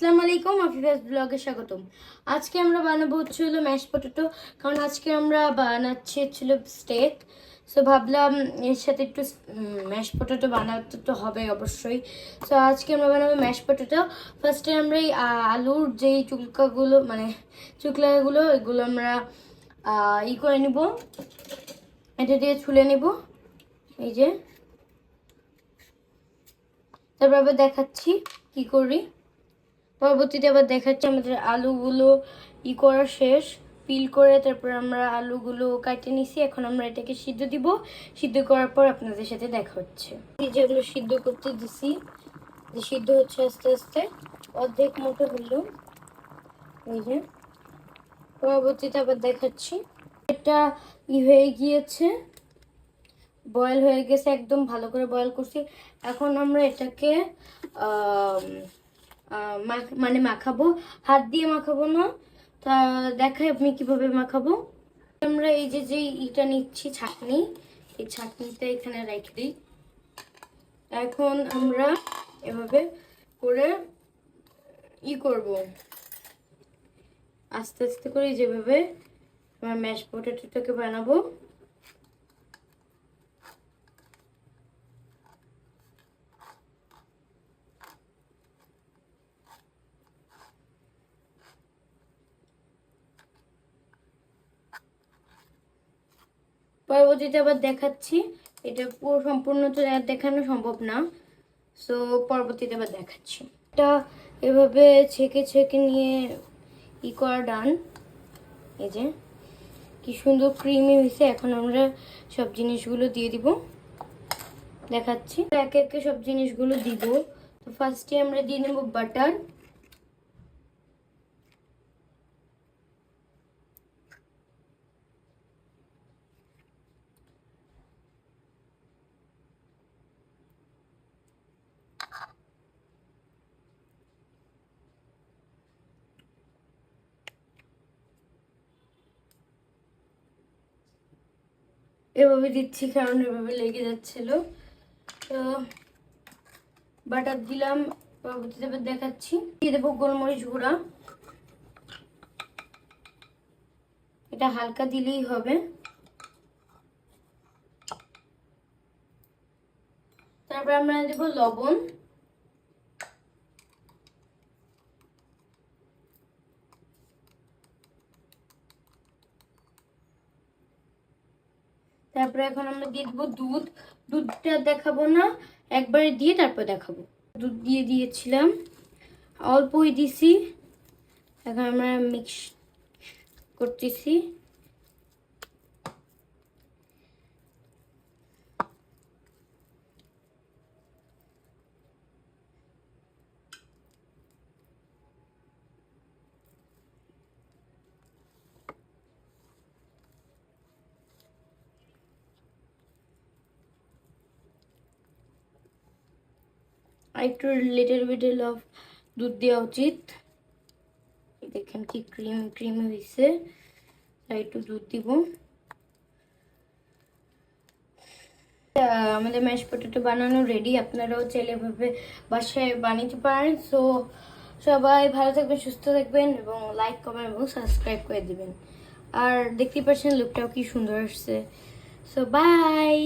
আসসালামু আলাইকুম, আফিফাস ব্লগে স্বাগতম। আজকে আমরা বানাবো হচ্ছিল ম্যাশ পটেটো, কারণ আজকে আমরা বানাচ্ছি হচ্ছিল স্টেক। সো ভাবলাম এর সাথে একটু ম্যাশ পটেটো বানাতে তো হবে অবশ্যই। সো আজকে আমরা বানাবো ম্যাশ পটেটো। ফার্স্টে আমরা এই আলুর যেই চুকলাগুলো এগুলো আমরা করে নিব, এটা দিয়ে ছুলে নিব, এই যে। তারপর আবার দেখাচ্ছি কি করি। পরবর্তীতে আবার দেখাচ্ছি আমাদের আলুগুলো করা শেষ, পিল করে তারপর আমরা আলুগুলো কাটে নিছি। এখন আমরা এটাকে সিদ্ধ দিব। সিদ্ধ করার পর আপনাদের সাথে দেখা হচ্ছে। এই যেগুলো সিদ্ধ করতে দিছি, সিদ্ধ হচ্ছে আস্তে আস্তে, অর্ধেক মতো হলো, এই যে। পরবর্তীতে আবার দেখাচ্ছি এটা হয়ে গিয়েছে, বয়েল হয়ে গেছে, একদম ভালো করে বয়েল করছি। এখন আমরা এটাকে মাখাবো, হাত দিয়ে মাখাবো না, তা দেখাই আপনি কিভাবে মাখাবো। আমরা এই যে ইটা নিচ্ছি, ছাঁকনি, এই ছাঁকনিটা এখানে রেখে দিই। এখন আমরা এভাবে করে করব, আস্তে আস্তে করে যেভাবে আমরা ম্যাশ পটেটোটাকে বানাবো। পরবর্তীতে আবার দেখাচ্ছি, এটা পুরো সম্পূর্ণ তো দেখানো সম্ভব না, সো পরবর্তীতে আবার দেখাচ্ছি। এটা এভাবে ছেঁকে ছেঁকে নিয়ে করা ডান, এই যে কি সুন্দর ক্রিমি হয়েছে। এখন আমরা সব জিনিসগুলো দিয়ে দিব, দেখাচ্ছি একে একে সব জিনিসগুলো দিব। তো ফার্স্টে আমরা দিয়ে নেব বাটার, এভাবে দিচ্ছি কারণ এভাবে লেগে যাচ্ছিল। তো বাটার দিলাম, পরবর্তীতে দেখাচ্ছি দিয়ে দেবো গোলমরিচ গুঁড়া, এটা হালকা দিলেই হবে। তারপর আমরা দেবো লবণ, তারপরে এখন আমরা দিয়ে দেবো দুধ। দুধটা দেখাবো না, একবারে দিয়ে তারপর দেখাবো। দুধ দিয়ে দিয়েছিলাম, অল্পই দিছি। এখন আমরা মিক্স করতেছি। একটু লিটল বিটল অফ দুধ দেওয়া উচিত। দেখেন কি ক্রিম হয়েছে, তাই একটু দুধ দিব। আমাদের ম্যাশ পটেটো বানানো রেডি, আপনারাও চাইলে এভাবে বাসায় বানাতে পারেন। সো সবাই ভালো থাকবেন, সুস্থ থাকবেন এবং লাইক কমেন্ট এবং সাবস্ক্রাইব করে দিবেন। আর দেখতে পাচ্ছেন লুকটাও কি সুন্দর আসছে। So by.